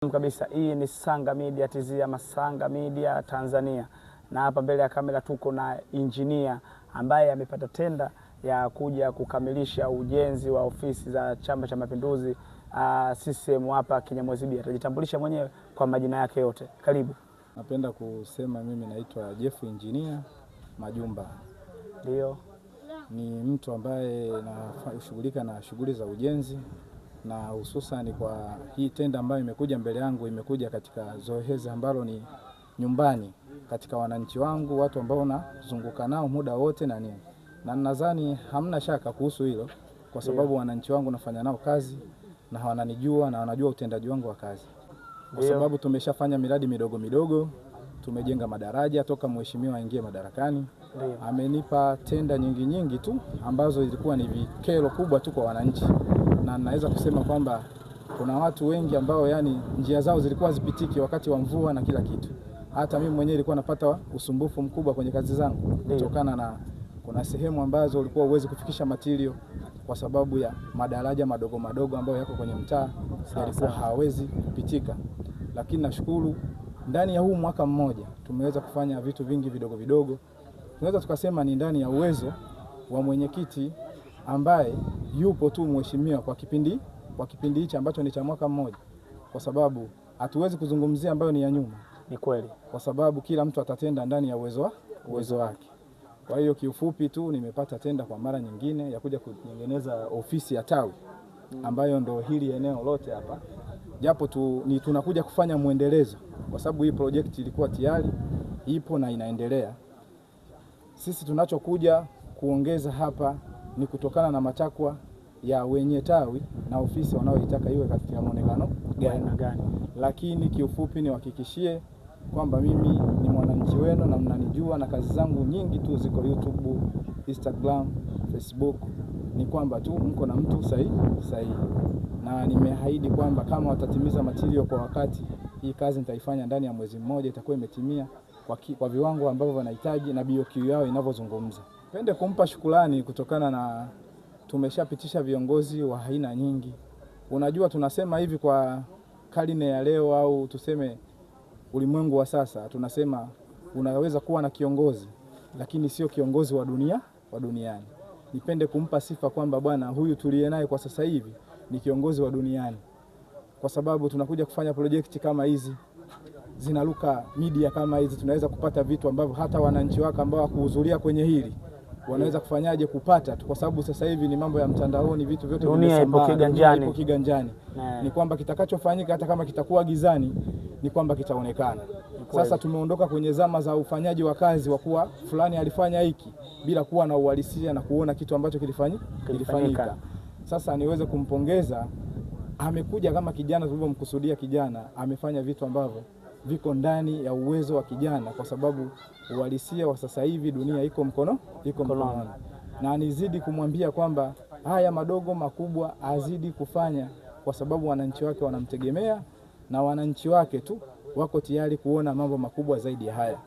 Kabisa, hii ni Sanga Media TZ ama Sanga Media Tanzania, na hapa mbele ya kamera tuko na engineer ambaye amepata tenda ya kuja kukamilisha ujenzi wa ofisi za Chama cha Mapinduzi CCM hapa Kinyamwezi B. Atajitambulisha mwenyewe kwa majina yake yote. Karibu. Napenda kusema mimi naitwa Jeff Engineer Majumba. Ndio. Ni mtu ambaye anashughulika na shughuli za ujenzi, na hususan kwa hii tenda ambayo imekuja mbele yangu, imekuja katika zoezi ambalo ni nyumbani katika wananchi wangu, watu ambao nazunguka nao muda wote na nini. Na nadhani hamna shaka kuhusu hilo, kwa sababu wananchi wangu nafanya nao kazi na wananijua na wanajua utendaji wangu wa kazi. Kwa sababu tumeshafanya miradi midogo midogo, tumejenga madaraja toka mheshimiwa aingie madarakani. Amenipa tenda nyingi tu ambazo ilikuwa ni vikelo kubwa tu kwa wananchi, na naweza kusema kwamba kuna watu wengi ambao yani njia zao zilikuwa zipitiki wakati wa mvua na kila kitu. Hata mimi mwenyewe nilikuwa napata usumbufu mkubwa kwenye kazi zangu kutokana na kuna sehemu ambazo ulikuwa uwezi kufikisha material kwa sababu ya madaraja madogo ambayo yako kwenye mtaa yalikuwa hawezi kupitika. Lakini nashukuru ndani ya huu mwaka mmoja tumeweza kufanya vitu vingi vidogo. Tunaweza tukasema ni ndani ya uwezo wa mwenyekiti ambaye yupo tu mheshimiwa kwa kipindi hichi ambacho ni cha mwaka mmoja, kwa sababu hatuwezi kuzungumzia ambayo ni ya nyuma. Ni kweli, kwa sababu kila mtu atatenda ndani ya uwezo wake. Kwa hiyo kiufupi tu nimepata tenda kwa mara nyingine ya kuja kutengeneza ofisi ya tawi ambayo ndo hili eneo lote hapa, japo tunakuja kufanya muendelezo kwa sababu hii project ilikuwa tayari ipo na inaendelea. Sisi tunachokuja kuongeza hapa ni kutokana na matakwa ya wenye tawi na ofisi wanaoitaka iwe katika muonekano gani. Lakini kiufupi niwahakikishie kwamba mimi ni mwananchi wenu na mnanijua, na kazi zangu nyingi tu ziko YouTube, Instagram, Facebook. Ni kwamba tu mko na mtu sahihi. Na nimeahidi kwamba kama watatimiza material kwa wakati, hii kazi nitaifanya ndani ya mwezi mmoja, itakuwa imetimia kwa viwango ambavyo wanahitaji na BOQ yao inavyozungumza. Pende kumpa shukrani kutokana na tumeshapitisha viongozi wa aina nyingi. Unajua tunasema hivi kwa karne ya leo au tuseme ulimwengu wa sasa, tunasema unaweza kuwa na kiongozi lakini sio kiongozi wa duniani. Nipende kumpa sifa kwamba bwana huyu tuliye naye kwa sasa hivi ni kiongozi wa duniani, kwa sababu tunakuja kufanya project kama hizi, zinaruka media kama hizi, tunaweza kupata vitu ambavyo hata wananchi wako ambao kuhudhuria kwenye hili wanaweza kufanyaje kupata tu, kwa sababu sasa hivi ni mambo ya mtandaoni, vitu vyote ipo kiganjani. Ni kwamba kitakachofanyika hata kama kitakuwa gizani ni kwamba kitaonekana. Sasa tumeondoka kwenye zama za ufanyaji wa kazi wa kuwa fulani alifanya hiki bila kuwa na uhalisia na kuona kitu ambacho kilifanyika. Sasa niweze kumpongeza, amekuja kama kijana tulivyomkusudia kijana, amefanya vitu ambavyo viko ndani ya uwezo wa kijana, kwa sababu uhalisia wa sasa hivi dunia iko mkononi. Na nizidi kumwambia kwamba haya madogo makubwa azidi kufanya, kwa sababu wananchi wake wanamtegemea na wananchi wake tu wako tayari kuona mambo makubwa zaidi ya haya.